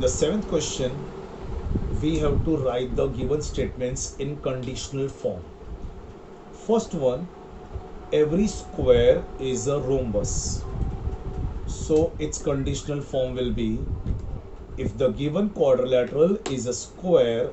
the seventh question, we have to write the given statements in conditional form. First one, every square is a rhombus. So its conditional form will be, if the given quadrilateral is a square,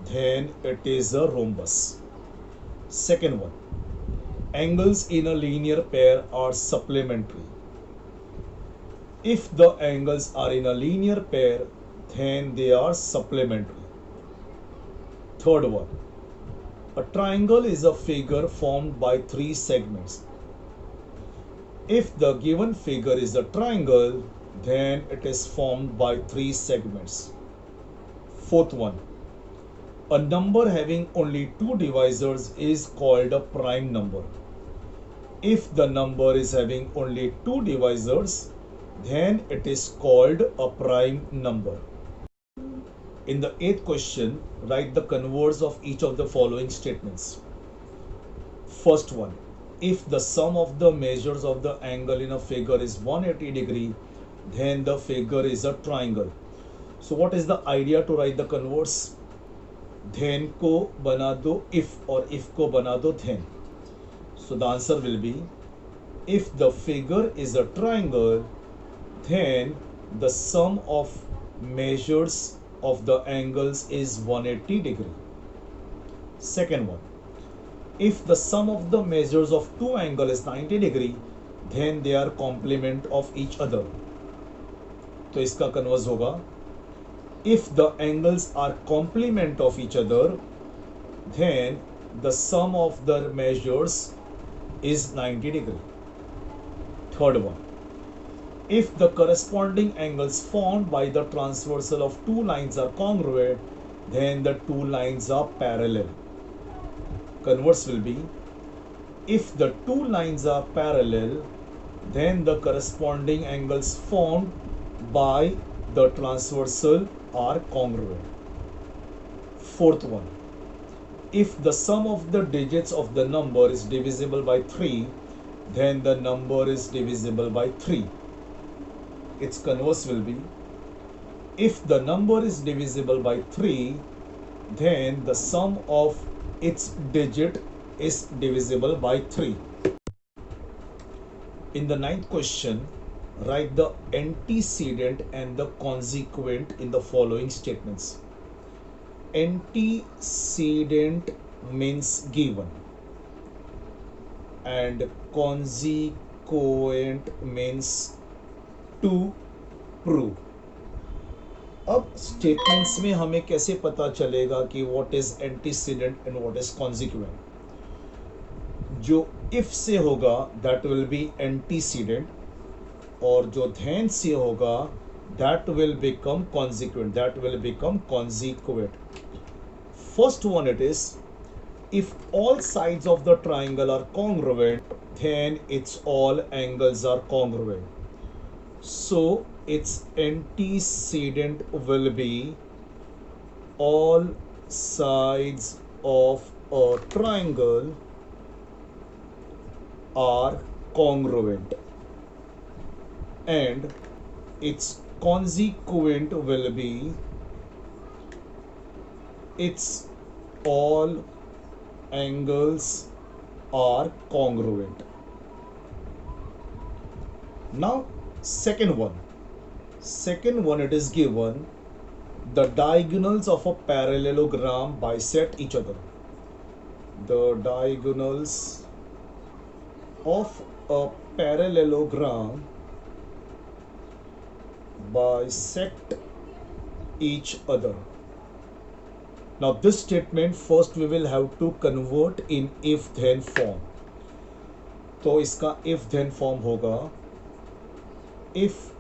then it is a rhombus. Second one, angles in a linear pair are supplementary. If the angles are in a linear pair, then they are supplementary. Third one, a triangle is a figure formed by three segments. If the given figure is a triangle, then it is formed by three segments. Fourth one, a number having only two divisors is called a prime number. If the number is having only two divisors, then it is called a prime number. In the eighth question, write the converse of each of the following statements. First one, if the sum of the measures of the angle in a figure is 180 degree, then the figure is a triangle. So what is the idea to write the converse? Then ko bana do if, or if ko bana do then. So the answer will be, if the figure is a triangle, then the sum of measures of the angles is 180 degree. Second one, if the sum of the measures of two angles is 90 degree, then they are complement of each other. तो इसका converse होगा, if the angles are complement of each other, then the sum of the measures is 90 degree. Third one, if the corresponding angles formed by the transversal of two lines are congruent, then the two lines are parallel. Converse will be, if the two lines are parallel, then the corresponding angles formed by the transversal are congruent. Fourth one, if the sum of the digits of the number is divisible by 3, then the number is divisible by 3. Its converse will be, if the number is divisible by 3, then the sum of its digit is divisible by 3. In the ninth question, write the antecedent and the consequent in the following statements. Antecedent means given and consequent means to prove. अब statements में हमें कैसे पता चलेगा कि what is antecedent and what is consequent? जो if से होगा दैट विल बी एंटीसीडेंट, और जो then से होगा that will become consequent, that will become consequent. First one, it is, if all sides of the triangle are congruent, then its all angles are congruent. So its antecedent will be, all sides of a triangle are congruent, and its consequent will be, its all angles are congruent. Now second one, it is given, the diagonals of a parallelogram bisect each other. The diagonals of a parallelogram bisect each other. Now this statement first we will have to convert in if then form. तो इसका if then form होगा, if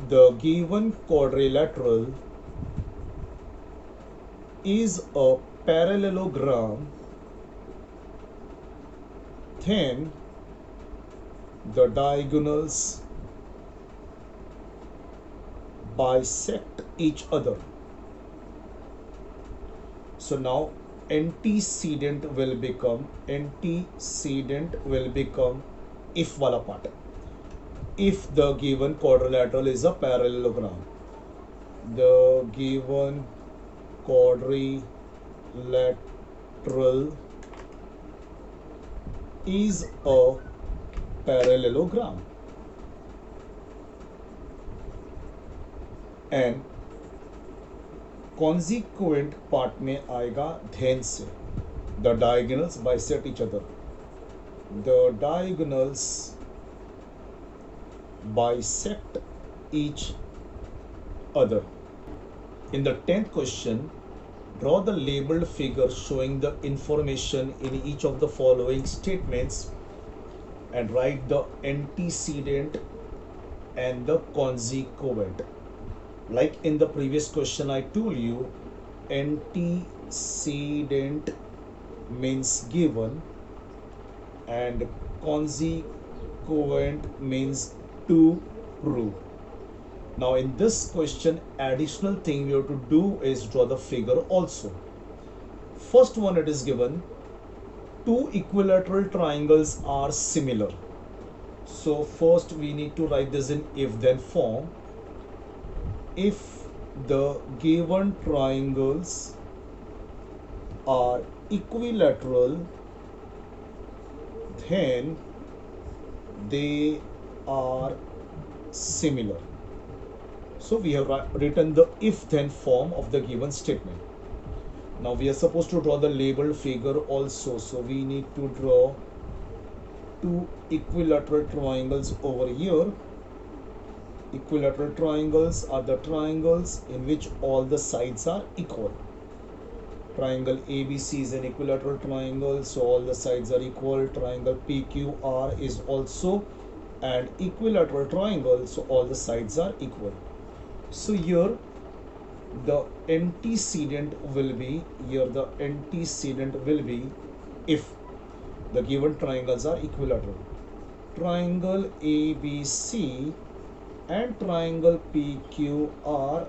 the given quadrilateral is a parallelogram, then the diagonals bisect each other. So now antecedent will become if wala part. If the given quadrilateral is a parallelogram, The given quadrilateral is a parallelogram, and consequent part में आएगा then से. The diagonals bisect each other. The diagonals bisect each other. In the 10th question, draw the labeled figure showing the information in each of the following statements and write the antecedent and the consequent. Like in the previous question, I told you antecedent means given and consequent means to prove. Now in this question, additional thing we have to do is draw the figure also. First one, it is given two equilateral triangles are similar. So first we need to write this in if then form. If the given triangles are equilateral, then they are similar. So we have written the if then form of the given statement. Now we are supposed to draw the labeled figure also. So we need to draw two equilateral triangles over here. Equilateral triangles are the triangles in which all the sides are equal. Triangle ABC is an equilateral triangle, so all the sides are equal. Triangle PQR is also an equilateral triangle, so all the sides are equal. So here the antecedent will be, if the given triangles are equilateral. Triangle ABC and triangle PQR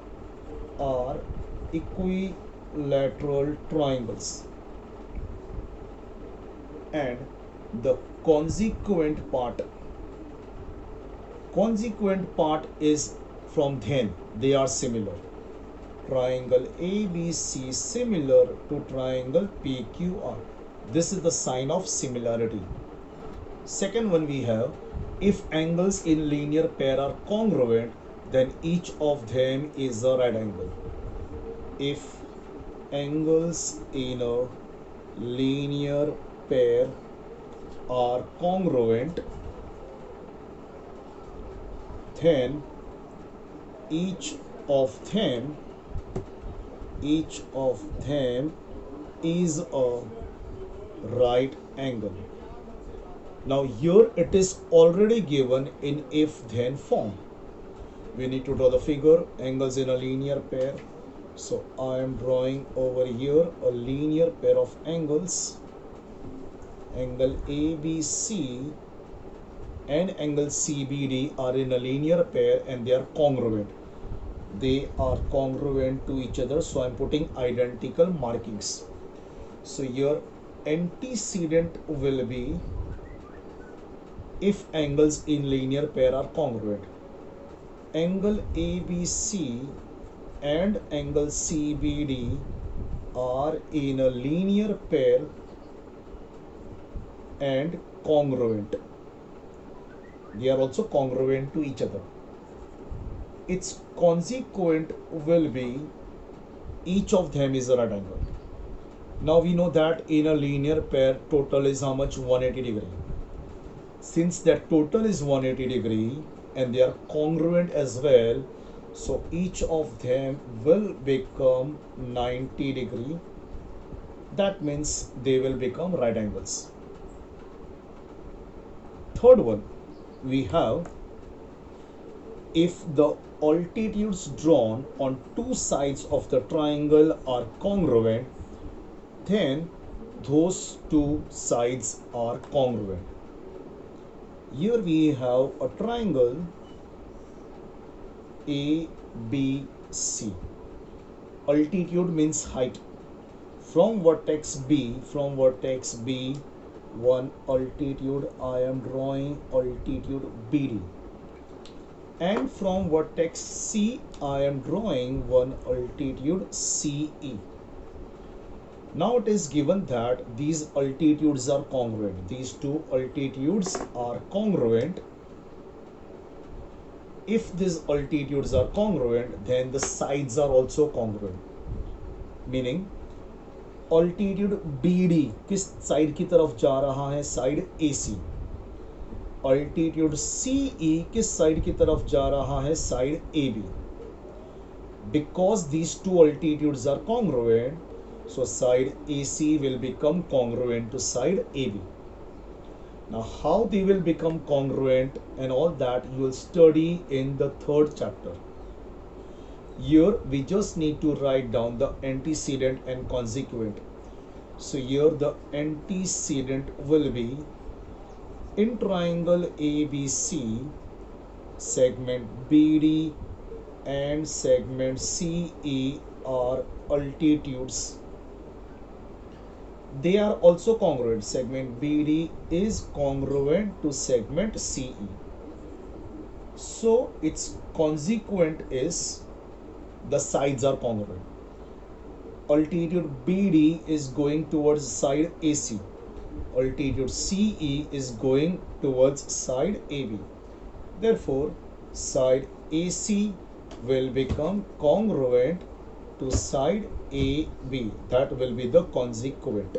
are equilateral triangles, and the consequent part is from then they are similar. Triangle ABC similar to triangle PQR. This is the sign of similarity. Second one, we have if angles in linear pair are congruent, then each of them is a right angle. If angles in a linear pair are congruent, then each of them is a right angle. Now here it is already given in if then form. We need to draw the figure angles in a linear pair. So I am drawing over here a linear pair of angles. Angle ABC and angle CBD are in a linear pair and they are congruent. They are congruent to each other, so I am putting identical markings. So your antecedent will be if angles in linear pair are congruent. Angle ABC and angle CBD are in a linear pair and congruent. They are also congruent to each other. Its consequent will be each of them is a right angle. Now we know that in a linear pair total is how much? 180 degree. Since that total is 180 degree and they are congruent as well, so each of them will become 90 degree. That means they will become right angles. Third one, we have if the altitudes drawn on two sides of the triangle are congruent, then those two sides are congruent. Here we have a triangle ABC. Altitude means height. From vertex B, one altitude, I am drawing altitude BD. and from vertex C I am drawing one altitude CE. Now it is given that these altitudes are congruent. These two altitudes are congruent. If these altitudes are congruent, then the sides are also congruent. Meaning altitude BD किस side की तरफ जा रहा है? Side AC. Altitude CE किस side की तरफ जा रहा है? Side AB. Because these two altitudes are congruent, so side AC will become congruent to side AB. Now how they will become congruent and all that you will study in the third chapter. Here we just need to write down the antecedent and consequent. So here the antecedent will be in triangle ABC, segment BD and segment CE are altitudes. They are also congruent. Segment BD is congruent to segment CE. So its consequent is the sides are congruent. Altitude BD is going towards side AC. Altitude CE is going towards side AB. Therefore, side AC will become congruent to side AB. That will be the consequent.